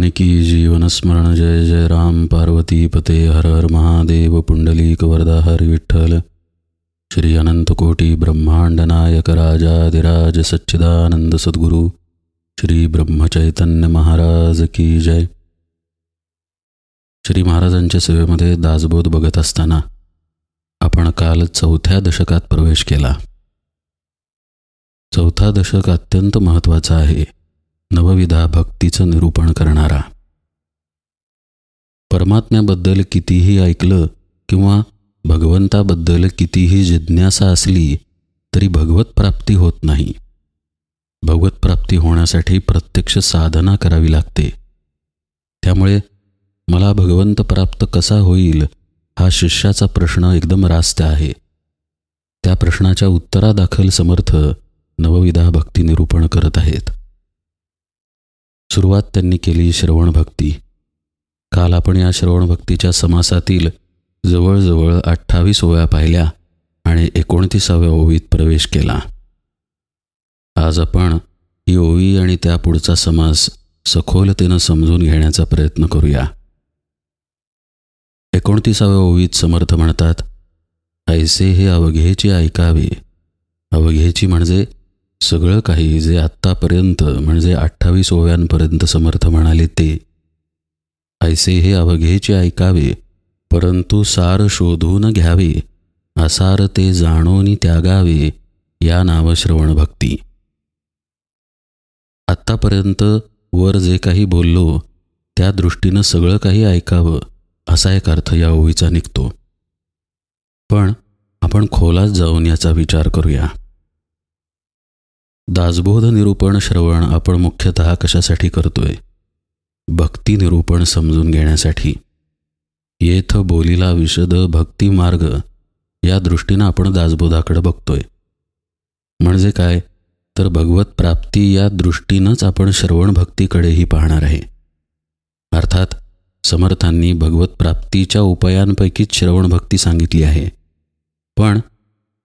जानकी जीवन स्मरण जय जय राम पार्वती पते हर हर महादेव पुंडलीक वरदा हरि विठ्ठल श्री अनंत कोटी ब्रह्मांड नायक राजाधिराज सच्चिदानंद सद्गुरु श्री ब्रह्मचैतन्य महाराज की जय। श्री महाराजांच्या सेवेमध्ये दासबोध बघत असताना आपण काल 4थ्या दशकात प्रवेश केला। 4था दशक अत्यंत महत्त्वाचा आहे, नवविधा भक्तीचं निरूपण करणारा। परमात्म्याबद्दल कितीही ऐकलं किंवा भगवंताबद्दल कितीही जिज्ञासा असली तरी भगवत प्राप्ती होत नाही। भगवत प्राप्ती होण्यासाठी प्रत्यक्ष साधना करावी लागते। त्यामुळे मला भगवंत प्राप्त कसा होईल हा शिष्याचा प्रश्न एकदम रास्त आहे। त्या प्रश्नाच्या उत्तरादाखल समर्थ नवविधा भक्ती निरूपण करत आहेत। सुरुवात त्यांनी केली श्रवण भक्ती। काल आपण या श्रवण भक्तीच्या समासातील जवळजवळ 28 ओव्या पाहिल्या आणि 29व्या ओवीत प्रवेश केला। आज आपण ही ओवी आणि त्यापुढचा समास सखोलतेनं समजून घेण्याचा प्रयत्न करूया। 29व्या ओवीत समर्थ म्हणतात, ऐसे हे अवघेचे ऐकावे। अवघेची म्हणजे सगळं काही जे आत्तापर्यंत म्हणजे 28 ओव्यांपर्यंत समर्थ म्हणाले ते। ऐसे हे अवघेचे ऐकावे, परंतु सार शोधून घ्यावे, असार ते जाणून त्यागावे, या नाव श्रवण भक्ती। आत्तापर्यंत वर जे काही बोललो त्या दृष्टीनं सगळं काही ऐकावं असा एक अर्थ या ओवीचा निघतो। पण आपण खोलात जाऊन याचा विचार करूया। दासबोध निरूपण श्रवण आपण मुख्यतः कशासाठी करतोय? भक्ती निरूपण समजून घेण्यासाठी। येथ बोलीला विशद भक्ती मार्ग या दृष्टीनं आपण दासबोधाकडे बघतोय। म्हणजे काय तर भगवत प्राप्ती या दृष्टीनंच आपण श्रवण भक्तीकडेही पाहणार आहे। अर्थात समर्थांनी भगवत प्राप्तीच्या उपायांपैकीच श्रवण भक्ती सांगितली आहे, पण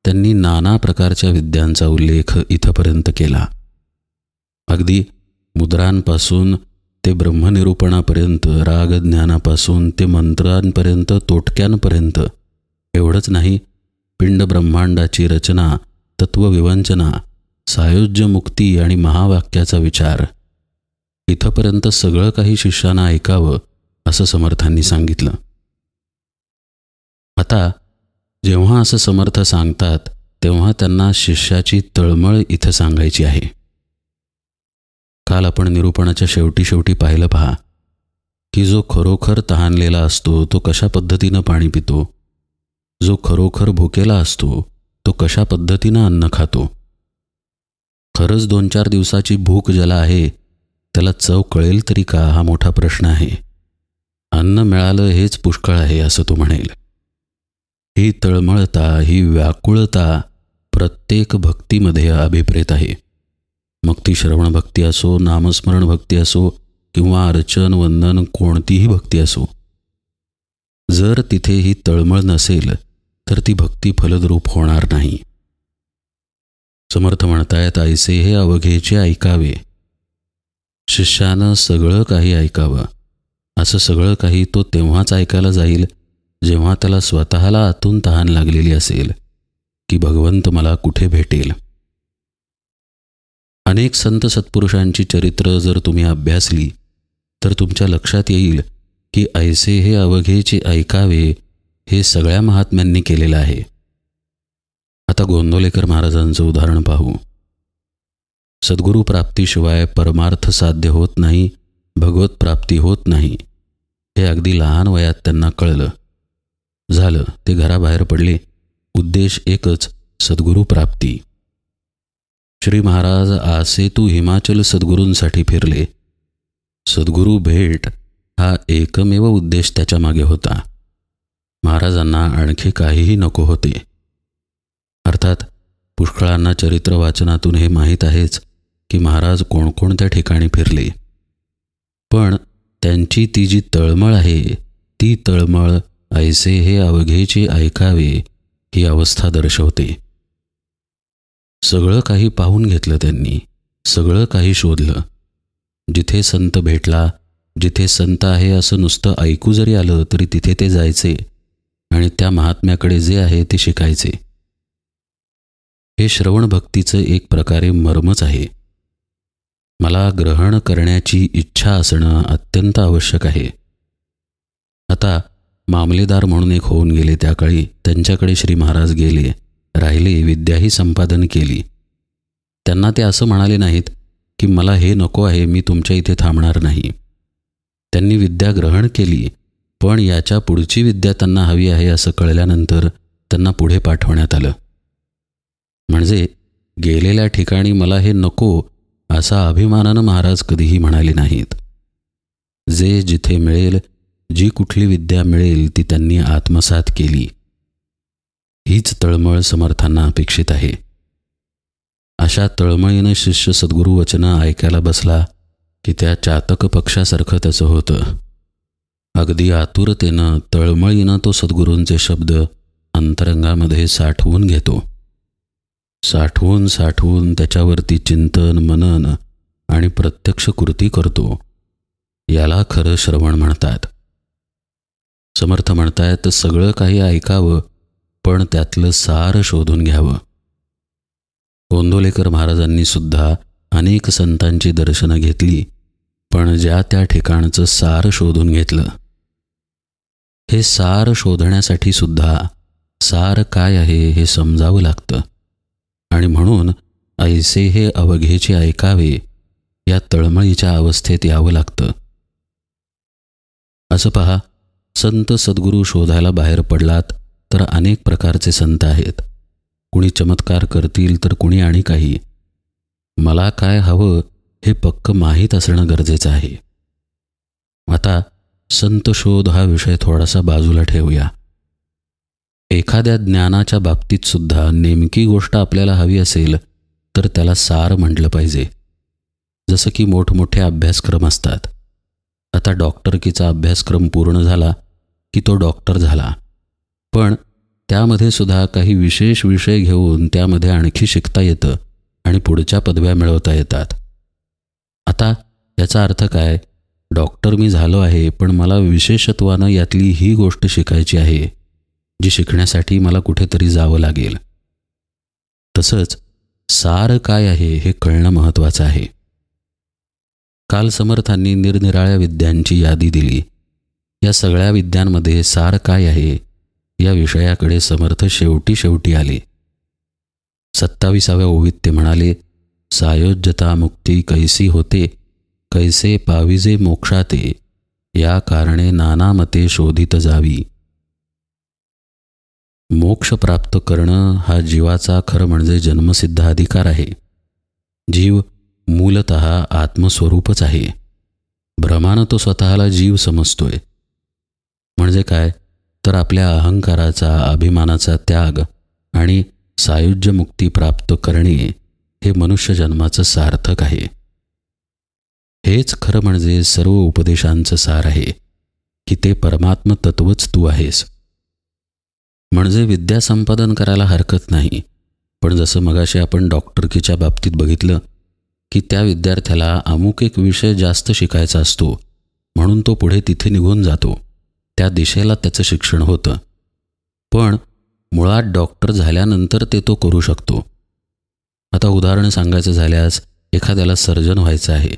त्यांनी नाना प्रकारच्या विद्यांचा उल्लेख इथपर्यंत केला। अगदी मुद्रांपासून ते ब्रह्मनिरूपणापर्यंत, रागज्ञानापासून ते मंत्रांपर्यंत, तोटक्यांपर्यंत एवढंच नाही, पिंड ब्रह्मांडाची रचना, तत्वविवंचना, सायुज्य मुक्ती आणि महावाक्याचा विचार, इथपर्यंत सगळं काही शिष्यानं ऐकावं असं समर्थांनी सांगितलं। आता जेव्हा असं समर्थ सांगतात तेव्हा त्यांना शिष्याची तळमळ इथं सांगायची आहे। काल आपण निरूपणाच्या शेवटी पाहिलं पहा की जो खरोखर तहानलेला असतो तो कशा पद्धतीनं पाणी पितो, जो खरोखर भुकेला असतो तो कशा पद्धतीनं अन्न खातो। खरंच 2-4 दिवसाची भूक ज्याला आहे त्याला चव कळेल तरी का हा मोठा प्रश्न आहे। अन्न मिळालं हेच पुष्कळ आहे असं तो म्हणेल। ही तळमळता, ही व्याकुळता प्रत्येक भक्तीमध्ये अभिप्रेत आहे। मग ती श्रवण भक्ती असो, नामस्मरण भक्ती असो किंवा अर्चन वंदन कोणतीही भक्ती असो, जर तिथे ही तळमळ नसेल तर ती भक्ती फलद्रूप होणार नाही। समर्थ म्हणतायत, ऐसे हे अवघेचे ऐकावे। शिष्यानं सगळं काही ऐकावं। असं सगळं काही तो तेव्हाच ऐकायला जाईल जेव्हा त्याला स्वतःला आतून तहान लागलेली असेल की भगवंत मला कुठे भेटेल। अनेक संत सत्पुरुषांची चरित्र जर तुम्ही अभ्यासली तर तुमच्या लक्षात येईल की ऐसे हे अवघेचे ऐकावे हे सगळ्या महात्म्यांनी केलेलं आहे। आता गोंदवलेकर महाराजांचं उदाहरण पाहू। सद्गुरू प्राप्तीशिवाय परमार्थ साध्य होत नाही, भगवत प्राप्ती होत नाही, हे अगदी लहान वयात त्यांना कळलं। झालं, ते घराबाहेर पडले। उद्देश एकच, सद्गुरू प्राप्ती। श्री महाराज आसेतू हिमाचल सद्गुरूंसाठी फिरले। सद्गुरू भेट हा एकमेव उद्देश त्याच्या मागे होता। महाराजांना आणखी काहीही नको होते। अर्थात पुष्कळांना चरित्र वाचनातून हे माहीत आहेच की महाराज कोणकोणत्या ठिकाणी फिरले, पण त्यांची ती जी तळमळ आहे ती तळमळ ऐसे हे अवघेचे ऐकावे ही अवस्था दर्शवते। सगळं काही पाहून घेतलं त्यांनी, सगळं काही शोधलं। जिथे संत भेटला जिथे संत आहे असं नुसतं ऐकू जरी आलं तरी तिथे ते जायचे आणि त्या महात्म्याकडे जे आहे ते शिकायचे. हे श्रवण भक्तीचं एक प्रकारे मर्मच आहे. मला ग्रहण करण्याची इच्छा असणं अत्यंत आवश्यक आहे. आता मामलेदार म्हणून एक होऊन गेले त्या काळी. त्यांच्याकडे श्री महाराज गेले, राहिले, विद्याही संपादन केली. त्यांना ते असं म्हणाले नाहीत की मला हे नको आहे, मी तुमच्या इथे थांबणार नाही. त्यांनी विद्या ग्रहण केली, पण याच्या पुढची विद्या त्यांना हवी आहे असं कळल्यानंतर त्यांना पुढे पाठवण्यात आलं. म्हणजे गेलेल्या ठिकाणी मला हे नको असा अभिमानानं महाराज कधीही म्हणाले नाहीत. जे जिथे मिळेल, जी कुठली विद्या मिळेल ती त्यांनी आत्मसात केली. हीच तळमळ समर्थांना अपेक्षित आहे. अशा तळमळीनं शिष्य सद्गुरू वचनं ऐकायला बसला की त्या चातक पक्षासारखं त्याचं होतं. अगदी आतुरतेनं तळमळीनं तो सद्गुरूंचे शब्द अंतरंगामध्ये साठवून घेतो. साठवून साठवून त्याच्यावरती चिंतन, मनन आणि प्रत्यक्ष कृती करतो. याला खरं श्रवण म्हणतात. समर्थ म्हणतायत, सगळं काही ऐकावं पण त्यातलं सार शोधून घ्यावं. गोंदवलेकर महाराजांनी सुद्धा अनेक संतांची दर्शनं घेतली, पण ज्या त्या ठिकाणचं सार शोधून घेतलं. हे सार शोधण्यासाठी सुद्धा सार काय आहे हे समजावं लागतं. आणि म्हणून ऐसे हे अवघेचे ऐकावे या तळमळीच्या अवस्थेत यावं लागतं. असं पहा, संत सद्गुरू शोधायला बाहेर पडलात तर अनेक प्रकारचे संत आहेत. कुणी चमत्कार करतील तर कुणी आणि काही. मला काय हवं हे पक्क माहीत असणं गरजेचं आहे. आता संत शोध हा विषय थोडासा बाजूला ठेवूया. एखाद्या ज्ञानाच्या बाबतीत सुद्धा नेमकी गोष्ट आपल्याला हवी असेल तर त्याला सार म्हटलं पाहिजे. जसं की मोठमोठे अभ्यासक्रम असतात. आता डॉक्टरकीचा अभ्यासक्रम पूर्ण झाला की तो डॉक्टर झाला, पण त्यामध्ये सुद्धा काही विशेष विषय घेऊन त्यामध्ये आणखी शिकता येतं आणि पुढच्या पदव्या मिळवता येतात. आता याचा अर्थ काय? डॉक्टर मी झालो आहे, पण मला विशेषत्वानं यातली ही गोष्ट शिकायची आहे जी शिकण्यासाठी मला कुठेतरी जावं लागेल. तसंच सार काय आहे हे कळणं महत्त्वाचं आहे. काल समर्थांनी निरनिराळ्या विद्यांची यादी दिली. या सगळ्या विद्यांमध्ये सार काय आहे या विषयाकडे समर्थ शेवटी आले. 27व्या ओवीत ते म्हणाले, सायोज्यता मुक्ती कैसी होते, कैसे पाविजे मोक्षाते, या कारणे नाना मते शोधित जावी. मोक्ष प्राप्त करणं हा जीवाचा खरं म्हणजे जन्मसिद्ध अधिकार आहे. जीव मूलतः आत्मस्वरूपच आहे. भ्रमानं तो स्वतःला जीव समजतोय. म्हणजे काय तर आपल्या अहंकाराचा, अभिमानाचा त्याग आणि सायुज्य मुक्ती प्राप्त करणे हे मनुष्य जन्माचं सार्थक आहे. हेच खरं म्हणजे सर्व उपदेशांचं सार आहे की ते परमात्म तत्वच तू आहेस. म्हणजे विद्या संपादन करायला हरकत नाही, पण जसं मगाशी आपण डॉक्टरकीच्या बाबतीत बघितलं की त्या विद्यार्थ्याला अमुक एक विषय जास्त शिकायचा असतो, म्हणून तो पुढे तिथे निघून जातो. त्या दिशेला त्याचं शिक्षण होतं. पण मुळात डॉक्टर झाल्यानंतर ते तो करू शकतो. आता उदाहरण सांगायचं झाल्यास, एखाद्याला सर्जन व्हायचं आहे.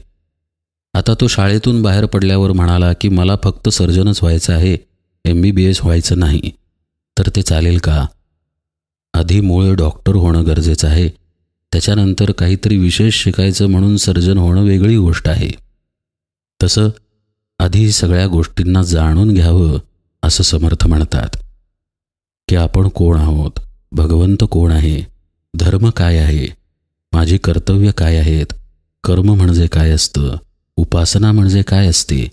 आता तो शाळेतून बाहेर पडल्यावर म्हणाला की मला फक्त सर्जनच व्हायचं आहे, MBBS व्हायचं नाही, तर ते चालेल का? आधी मूळ डॉक्टर होणं गरजेचं आहे. त्याच्यानंतर काहीतरी विशेष शिकायचं म्हणून सर्जन होणं वेगळी गोष्ट आहे. तसं आधी सगळ्या गोष्टींना जाणून घ्यावं असं समर्थ म्हणतात की आपण कोण आहोत, भगवंत कोण आहे, धर्म काय आहे, माझी कर्तव्य काय आहेत, कर्म म्हणजे काय असतं, उपासना म्हणजे काय असते,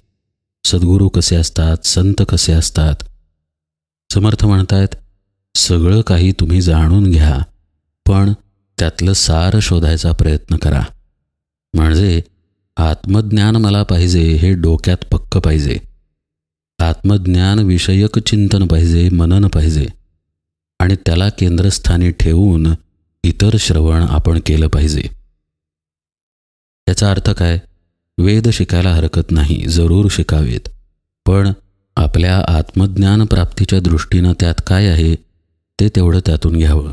सद्गुरू कसे असतात, संत कसे असतात. समर्थ म्हणतात, सगळं काही तुम्ही जाणून घ्या, पण त्यातलं सार शोधायचा प्रयत्न करा. म्हणजे आत्मज्ञान मला पाहिजे हे डोक्यात पक्क पाहिजे. आत्मज्ञान विषयक चिंतन पाहिजे, मनन पाहिजे, आणि त्याला केंद्रस्थानी ठेवून इतर श्रवण आपण केलं पाहिजे. याचा अर्थ काय वेद शिकायला हरकत नाही, जरूर शिकावेत. पण आपल्या आत्मज्ञान प्राप्तीच्या दृष्टीनं त्यात काय आहे ते तेवढं त्यातून घ्यावं.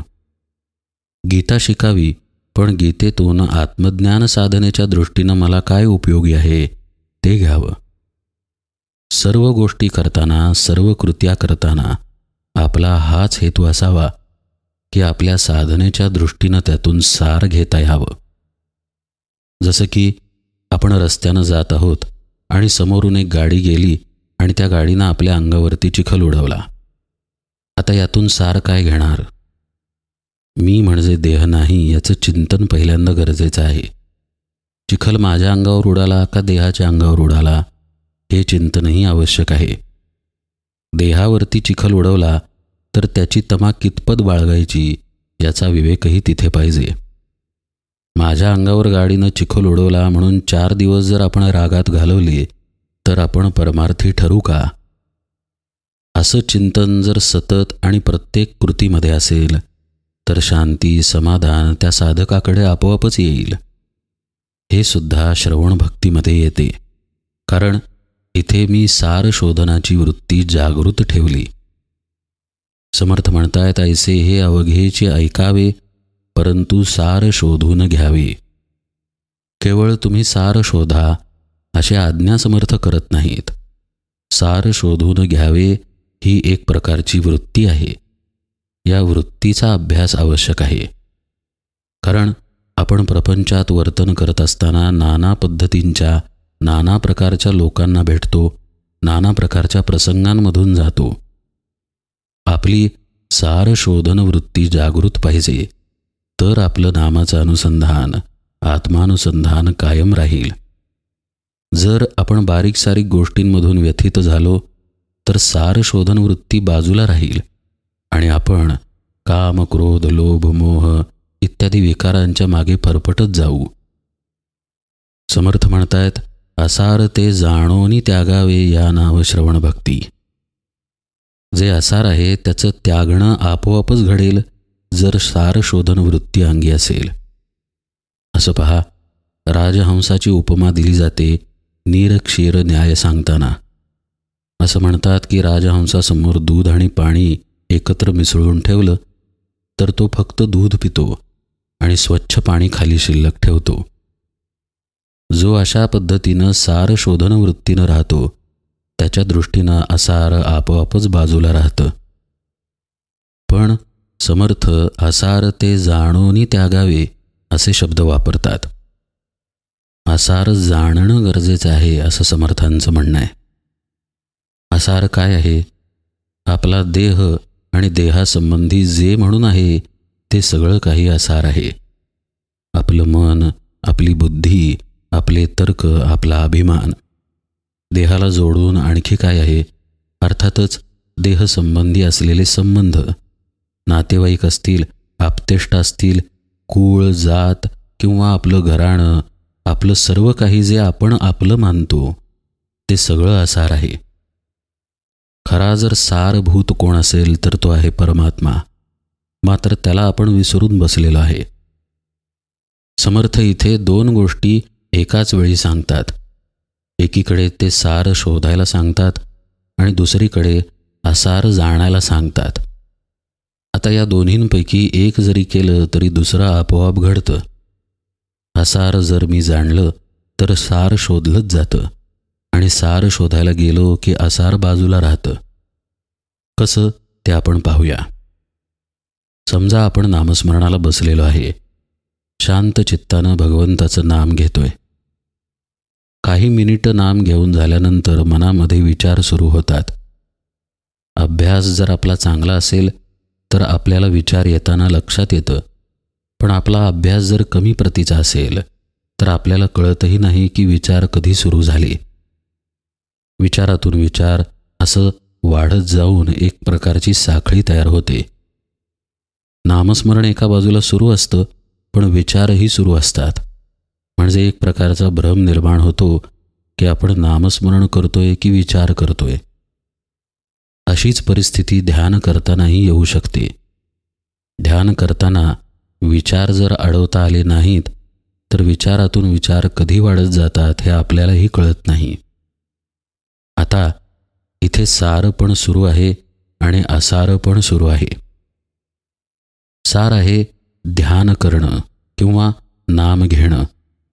गीता शिकावी, पण गीतेतून आत्मज्ञान साधनेच्या दृष्टीनं मला काय उपयोगी आहे ते घ्यावं. सर्व गोष्टी करताना, सर्व कृत्या करताना आपला हाच हेतू असावा की आपल्या साधनेच्या दृष्टीनं त्यातून सार घेता यावं. जसं की आपण रस्त्यानं जात आहोत आणि समोरून एक गाडी गेली आणि त्या गाडीनं आपल्या अंगावरती चिखल उडवला. आता यातून सार काय घेणार? मी म्हणजे देह नाही याचं चिंतन पहिल्यांदा गरजेचं आहे. चिखल माझ्या अंगावर उडाला का देहाच्या अंगावर उडाला हे चिंतनही आवश्यक आहे. देहावरती चिखल उडवला तर त्याची तमा कितपत बाळगायची याचा विवेकही तिथे पाहिजे. माझ्या अंगावर गाडीनं चिखल उडवला म्हणून 4 दिवस जर आपण रागात घालवले तर आपण परमार्थी ठरू का? असं चिंतन जर सतत आणि प्रत्येक कृतीमध्ये असेल तर शांती, समाधान त्या साधकाकडे आपोआपच येईल. हे सुद्धा श्रवण भक्तीमध्ये येते, कारण इथे मी सार शोधनाची वृत्ती जागृत ठेवली. समर्थ म्हणतायत, ऐसे हे अवघेचे ऐकावे, परंतु सार शोधून घ्यावे. केवळ तुम्ही सार शोधा अशी आज्ञा समर्थ करत नाहीत. सार शोधून घ्यावे ही एक प्रकारची वृत्ती आहे. या वृत्तीचा अभ्यास आवश्यक आहे. कारण आपण प्रपंचात वर्तन करत असताना नाना पद्धतींच्या, नाना प्रकारच्या लोकांना भेटतो, नाना प्रकारच्या प्रसंगांमधून जातो. आपली सार शोधन वृत्ती जागृत पाहिजे, तर आपलं नामाचं अनुसंधान, आत्मानुसंधान कायम राहील. जर आपण बारीक सारीक गोष्टींमधून व्यथित झालो तर सार शोधन वृत्ती बाजूला राहील आणि आपण काम, क्रोध, लोभ, मोह इत्यादी विकारांच्या मागे फरफटत जाऊ. समर्थ म्हणतायत, असार ते जाणोनी त्यागावे या नाव श्रवण भक्ती. जे असार आहे त्याचं त्यागणं आपोआपच घडेल जर सार शोधन वृत्ती अंगी असेल. असं पहा, राजहंसाची उपमा दिली जाते नीर क्षीर न्याय सांगताना. असं म्हणतात की राजहंसासमोर दूध आणि पाणी एकत्र मिसळून ठेवलं तर तो फक्त दूध पितो आणि स्वच्छ पाणी खाली शिल्लक ठेवतो. जो अशा पद्धतीनं सार शोधन वृत्तीनं राहतो त्याच्या दृष्टीनं असार आपोआपच बाजूला राहतं. पण समर्थ असार ते जाणोनी त्यागावे असे शब्द वापरतात. असार जाणणं गरजेचं आहे असं समर्थांचं म्हणणं आहे. असार काय आहे? आपला देह आणि देहासंबंधी जे म्हणून आहे ते सगळं काही असार आहे. आपलं मन, आपली बुद्धी, आपले तर्क, आपला अभिमान. देहाला जोडून आणखी काय आहे? अर्थातच देहसंबंधी असलेले संबंध, नातेवाईक असतील, आप्तेष्ट असतील, कुळ, जात किंवा आपलं घराणं, आपलं सर्व काही जे आपण आपलं मानतो ते सगळं असार आहे. खरा जर सारभूत कोण असेल तर तो आहे परमात्मा. मात्र त्याला आपण विसरून बसलेलो आहे. समर्थ इथे 2 गोष्टी एकाच वेळी सांगतात. एकीकडे ते सार शोधायला सांगतात आणि दुसरीकडे असार जाणायला सांगतात. आता या दोन्हींपैकी एक जरी केलं तरी दुसरं आपोआप घडतं. असार जर मी जाणलं तर सार शोधलंच जातं आणि सार शोधायला गेलो की असार बाजूला राहतं. कसं ते आपण पाहूया. समजा आपण नामस्मरणाला बसलेलो आहे. शांत चित्तानं भगवंताचं नाम घेतोय. काही मिनिटं नाम घेऊन झाल्यानंतर मनामध्ये विचार सुरू होतात. अभ्यास जर आपला चांगला असेल तर आपल्याला विचार येताना लक्षात येतं. पण आपला अभ्यास जर कमी प्रतीचा असेल तर आपल्याला कळतही नाही की विचार कधी सुरू झाले. विचारातून विचार असं वाढत जाऊन एक प्रकारची साखळी तयार होते. नामस्मरण एका बाजूला सुरू असतं पण विचारही सुरू असतात. म्हणजे एक प्रकारचा भ्रम निर्माण होतो की आपण नामस्मरण करतोय की विचार करतोय. अशीच परिस्थिती ध्यान करतानाही येऊ शकते. ध्यान करताना विचार जर अडवता आले नाहीत तर विचारातून विचार कधी वाढत जातात हे आपल्यालाही कळत नाही. आता इथे सार पण सुरू आहे आणि असार पण सुरू आहे. सार आहे ध्यान करणं किंवा नाम घेणं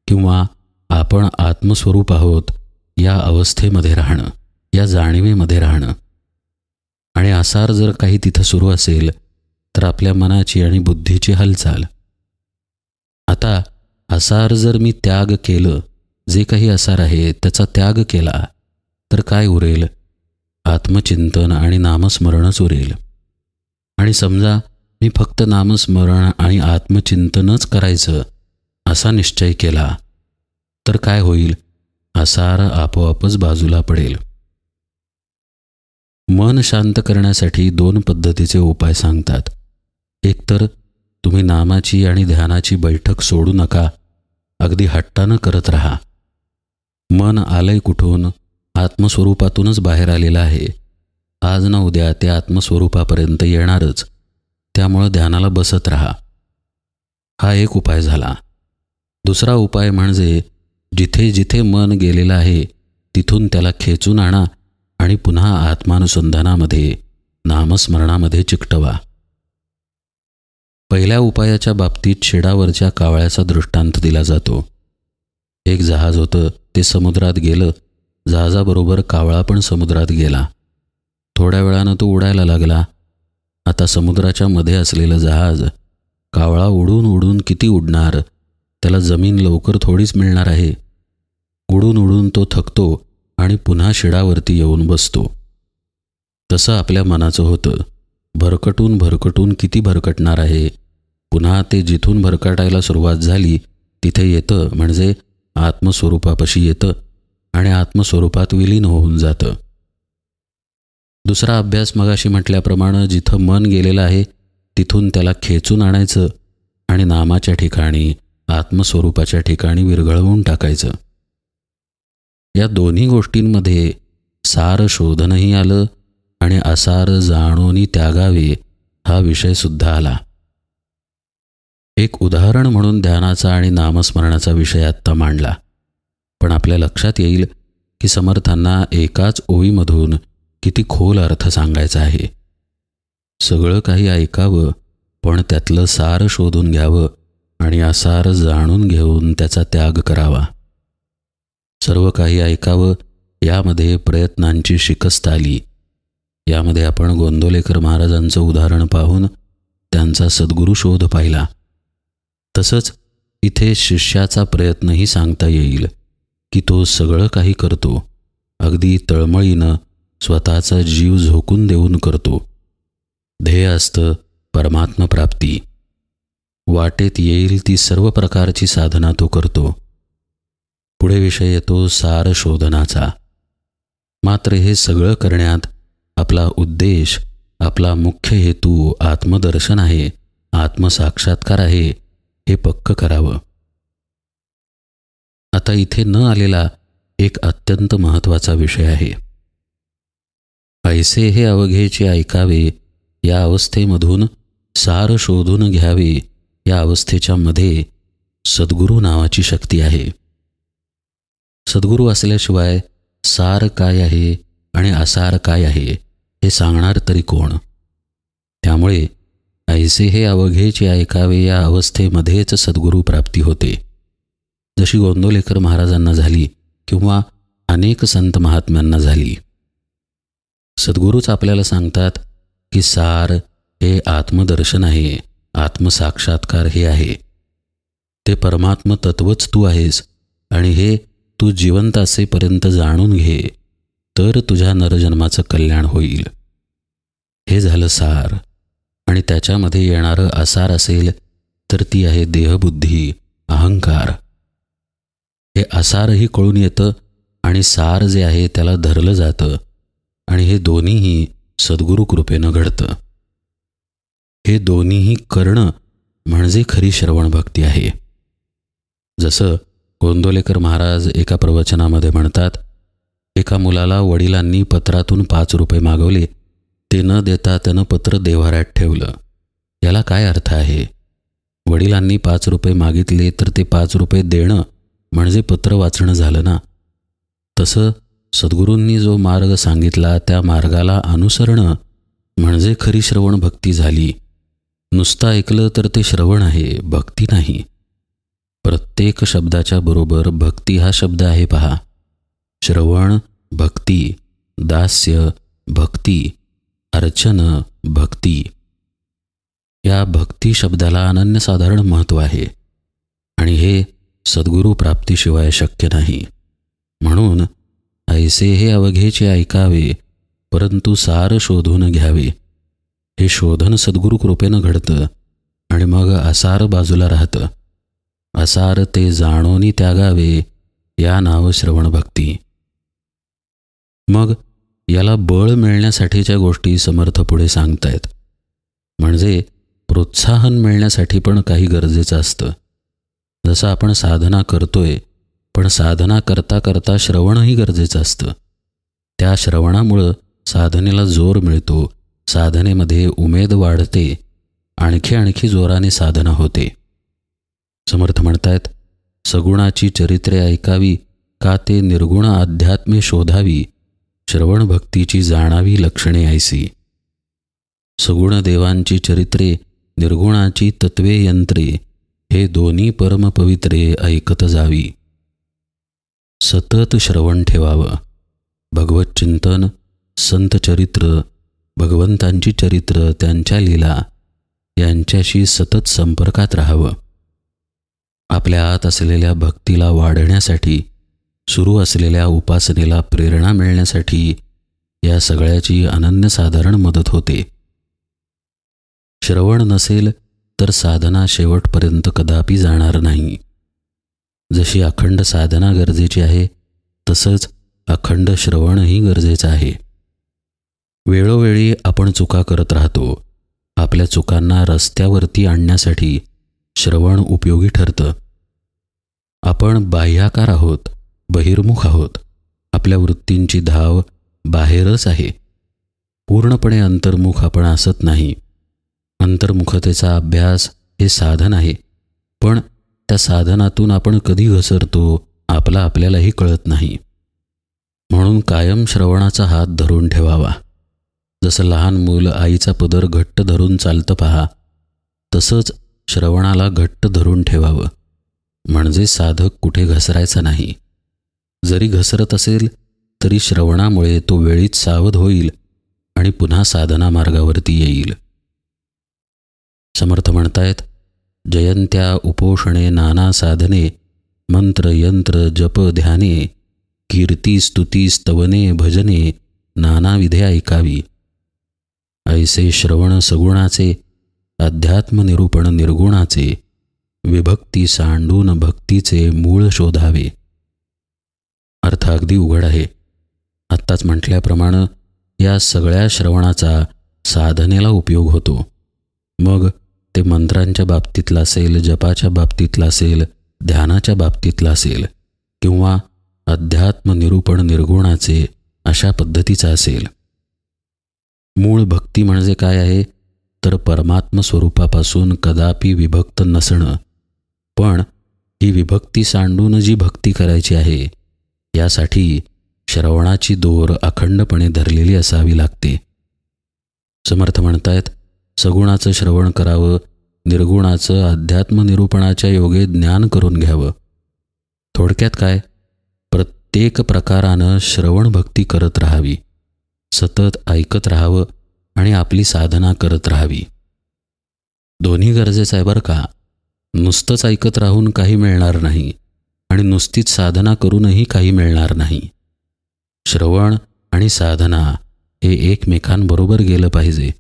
किंवा आपण आत्मस्वरूप आहोत या अवस्थेमध्ये राहणं, या जाणीवेमध्ये राहणं. आणि असार जर काही तिथं सुरू असेल तर आपल्या मनाची आणि बुद्धीची हालचाल. आता असार जर मी त्याग केलं, जे काही असार आहे त्याचा त्याग केला तर काय उरेल? आत्मचिंतन आणि नामस्मरणच उरेल. आणि समजा मी फक्त नामस्मरण आणि आत्मचिंतनच करायचं असा निश्चय केला तर काय होईल? असार आपोआपच बाजूला पडेल. मन शांत करण्यासाठी 2 पद्धतीचे उपाय सांगतात. एकतर तुम्ही नामाची आणि ध्यानाची बैठक सोडू नका, अगदी हट्टानं करत राहा. मन आलंय कुठून? आत्मस्वरूपातूनच बाहेर आलेलं आहे. आज ना उद्या ते आत्मस्वरूपापर्यंत येणारच. त्यामुळं ध्यानाला बसत राहा. हा एक उपाय झाला. दुसरा उपाय म्हणजे जिथे जिथे मन गेलेलं आहे तिथून त्याला खेचून आणा आणि पुन्हा आत्मानुसंधानामध्ये, नामस्मरणामध्ये चिकटवा. पहिल्या उपायाच्या बाबतीत शिडावरच्या कावळ्याचा दृष्टांत दिला जातो. एक जहाज होतं, ते समुद्रात गेलं. जहाजाबरोबर कावळा पण समुद्रात गेला. थोड्या वेळानं तो उडायला लागला. आता समुद्राच्या मध्ये असलेलं जहाज, कावळा उडून उडून किती उडणार? त्याला जमीन लवकर थोडीच मिळणार आहे. उडून उडून तो थकतो आणि पुन्हा शिडावरती येऊन बसतो. तसं आपल्या मनाचं होतं. भरकटून भरकटून किती भरकटणार आहे? पुन्हा ते जिथून भरकटायला सुरुवात झाली तिथे येतं, म्हणजे आत्मस्वरूपापाशी येतं आणि आत्मस्वरूपात विलीन होऊन जातं. दुसरा अभ्यास मगाशी म्हटल्याप्रमाणे जिथं मन गेलेलं आहे तिथून त्याला खेचून आणायचं आणि नामाच्या ठिकाणी, आत्मस्वरूपाच्या ठिकाणी विरघळवून टाकायचं. या दोन्ही गोष्टींमध्ये सार शोधनही आलं आणि असार जाणून त्यागावे हा विषयसुद्धा आला. एक उदाहरण म्हणून ध्यानाचा आणि नामस्मरणाचा विषय आत्ता मांडला. पण आपल्या लक्षात येईल की समर्थांना एकाच ओळीमधून किती खोल अर्थ सांगायचा आहे. सगळं काही ऐकावं, पण त्यातलं सार शोधून घ्यावं आणि असार जाणून घेऊन त्याचा त्याग करावा. सर्व काही ऐकावं, यामध्ये प्रयत्नांची शिकस्त आली. यामध्ये आपण गोंदवलेकर महाराजांचं उदाहरण पाहून त्यांचा सद्गुरू शोध पाहिला. तसंच इथे शिष्याचा प्रयत्नही सांगता येईल की तो सगळं काही करतो, अगदी तळमळीनं स्वतःचा जीव झोकून देऊन करतो. ध्येय असतं परमात्मप्राप्ती. वाटेत येईल ती सर्व प्रकारची साधना तो करतो. पुढे विषय येतो सार शोधनाचा. मात्र हे सगळं करण्यात आपला उद्देश, आपला मुख्य हेतू आत्मदर्शन आहे, आत्मसाक्षात्कार आहे, हे पक्क करावं. आता इथे न आलेला एक अत्यंत महत्त्वाचा विषय आहे. ऐसे हे अवघेचे ऐकावे या अवस्थेमधून सार शोधून घ्यावे या अवस्थेच्या मध्ये सद्गुरू नावाची शक्ती आहे. सद्गुरू असल्याशिवाय सार काय आहे आणि असार काय आहे हे सांगणार तरी कोण? त्यामुळे ऐसे हे अवघेचे ऐकावे या अवस्थेमध्येच सद्गुरू प्राप्ती होते. जशी गोंदवलेकर महाराजांना झाली किंवा अनेक संत महात्म्यांना झाली. सद्गुरूच आपल्याला सांगतात की सार हे आत्मदर्शन आहे, आत्मसाक्षात्कार हे आहे. ते परमात्म तत्वच तू आहेस आणि हे तू जिवंत असेपर्यंत जाणून घे, तर तुझ्या नरजन्माचं कल्याण होईल. हे झालं सार. आणि त्याच्यामध्ये येणारं असार असेल तर ती आहे देहबुद्धी, अहंकार. हे असारही कळून येतं आणि सार जे आहे त्याला धरलं जातं आणि हे दोन्हीही सद्गुरू कृपेनं घडतं. हे दोन्हीही करणं म्हणजे खरी श्रवणभक्ती आहे. जसं गोंदवलेकर महाराज एका प्रवचनामध्ये म्हणतात, एका मुलाला वडिलांनी पत्रातून 5 रुपये मागवले. ते न देता त्यानं पत्र देव्हाऱ्यात ठेवलं. याला काय अर्थ आहे? वडिलांनी 5 रुपये मागितले तर ते 5 रुपये देणं म्हणजे पत्र वाचणं झालं ना. तसं सद्गुरूंनी जो मार्ग सांगितला त्या मार्गाला अनुसरणं म्हणजे खरी श्रवण भक्ती झाली. नुसतं ऐकलं तर ते श्रवण आहे, भक्ती नाही. प्रत्येक शब्दाच्या बरोबर भक्ती हा शब्द आहे पहा. श्रवण भक्ती, दास्य भक्ती, अर्चन भक्ती. या भक्ती शब्दाला अनन्यसाधारण महत्त्व आहे आणि हे सद्गुरू प्राप्तीशिवाय शक्य नाही. म्हणून ऐसे हे अवघेचे ऐकावे, परंतु सार शोधून घ्यावे. हे शोधन सद्गुरू कृपेनं घडतं आणि मग असार बाजूला राहतं. असार ते जाणोनी त्यागावे, या नाव श्रवण भक्ती. मग याला बळ मिळण्यासाठीच्या गोष्टी समर्थ पुढे सांगतायत. म्हणजे प्रोत्साहन मिळण्यासाठी पण काही गरजेचं असतं. जसं आपण साधना करतोय, पण साधना करता करता श्रवणही गरजेचं असतं. त्या श्रवणामुळं साधनेला जोर मिळतो, साधनेमध्ये उमेद वाढते, आणखी जोराने साधना होते. समर्थ म्हणतायत, सगुणाची चरित्रे ऐकावी, का ते निर्गुण अध्यात्मे शोधावी, श्रवण भक्तीची जाणावी लक्षणे ऐसी. सगुण देवांची चरित्रे, निर्गुणाची तत्वे यंत्रे, हे दोन्ही परमपवित्रे ऐकत जावी. सतत श्रवण ठेवावं. भगवत चिंतन, संत चरित्र, भगवंतांची चरित्र, त्यांच्या लीला यांच्याशी सतत संपर्कात राहावं. आपल्या आत असलेल्या भक्तीला वाढण्यासाठी, सुरू असलेल्या उपासनेला प्रेरणा मिळण्यासाठी या सगळ्याची अनन्यसाधारण मदत होते. श्रवण नसेल तर साधना शेवटपर्यंत कदापि जाणार नाही. जशी अखंड साधना गरजेची आहे, तसंच अखंड श्रवणही गरजेचं आहे. वेळोवेळी आपण चुका करत राहतो. आपल्या चुकांना रस्त्यावरती आणण्यासाठी श्रवण उपयोगी ठरतं. आपण बाह्याकार आहोत, बहिर्मुख आहोत. आपल्या वृत्तींची धाव बाहेरच आहे. पूर्णपणे अंतर्मुख आपण असत नाही. अंतर्मुखतेचा अभ्यास हे साधन आहे, पण त्या साधनातून आपण कधी घसरतो आपल्यालाही कळत नाही. म्हणून कायम श्रवणाचा हात धरून ठेवावा. जसं लहान मूल आईचा पदर घट्ट धरून चालतं पहा, तसंच श्रवणाला घट्ट धरून ठेवावं. म्हणजे साधक कुठे घसरायचा नाही. जरी घसरत असेल तरी श्रवणामुळे तो वेळीच सावध होईल आणि पुन्हा साधना मार्गावरती येईल. समर्थ म्हणतायत, जयंत्या उपोषणे नाना साधने, मंत्र यंत्र जप ध्याने, कीर्ती स्तुती स्तवने भजने, नानाविधे ऐकावी. ऐसे श्रवण सगुणाचे, अध्यात्म निरूपण निर्गुणाचे, विभक्ती सांडून भक्तीचे मूळ शोधावे. अर्थ अगदी उघड आहे. आत्ताच म्हटल्याप्रमाणे या सगळ्या श्रवणाचा साधनेला उपयोग होतो. मग ते मंत्रांच्या बाबतीतला असेल, जपाच्या बाबतीतला असेल, ध्यानाच्या बाबतीतला असेल, किंवा अध्यात्म निरूपण निर्गुणाचे अशा पद्धतीचा असेल. मूळ भक्ती म्हणजे काय आहे, तर परमात्म स्वरूपापासून कदापि विभक्त नसणं. पण ही विभक्ती सांडून जी भक्ती करायची आहे, यासाठी श्रवणाची दोर अखंडपणे धरलेली असावी लागते. समर्थ म्हणतायत, सगुणाचं श्रवण करावं, निर्गुणाचं अध्यात्म निरूपणाच्या योगे ज्ञान करून घ्यावं. थोडक्यात काय, प्रत्येक प्रकारानं श्रवण भक्ती करत राहावी, सतत ऐकत राहावं आणि आपली साधना करत राहावी. दोन्ही गरजेचं आहे बरं का. नुसतंच ऐकत राहून काही मिळणार नाही आणि नुसतीच साधना करूनही काही मिळणार नाही. श्रवण आणि साधना हे एकमेकांबरोबर गेलं पाहिजे,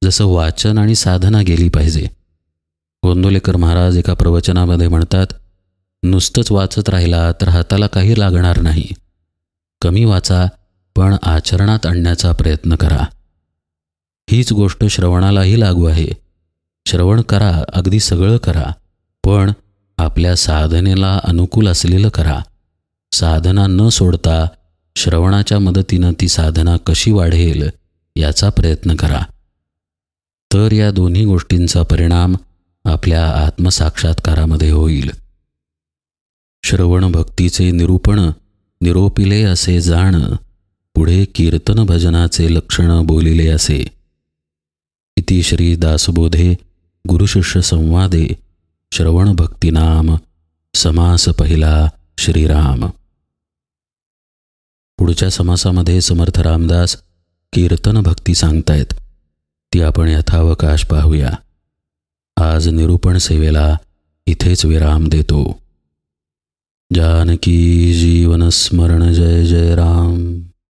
जसं वाचन आणि साधना गेली पाहिजे. गोंदवलेकर महाराज एका प्रवचनामध्ये म्हणतात, नुसतंच वाचत राहिला तर हाताला काही लागणार नाही. कमी वाचा, पण आचरणात आणण्याचा प्रयत्न करा. हीच गोष्ट श्रवणालाही लागू आहे. श्रवण करा, अगदी सगळं करा, पण आपल्या साधनेला अनुकूल असलेलं करा. साधना न सोडता श्रवणाच्या मदतीनं ती साधना कशी वाढेल याचा प्रयत्न करा. तर या दोन्ही गोष्टींचा परिणाम आपल्या आत्मसाक्षात्कारामध्ये होईल. श्रवण भक्तीचे निरूपण निरोपिले असे जाण, पुढे कीर्तन भजनाचे लक्षण बोलिले असे. इति श्री दासबोधे गुरुशिष्य संवादे श्रवण भक्तिनाम समास पहिला श्रीराम. पुढच्या समासामध्ये समर्थ रामदास कीर्तन भक्ती सांगतायत, ती आपण यथावकाश पाहूया. आज निरूपण सेवेला इथेच विराम देतो. जानकी जीवन स्मरण जय जय राम.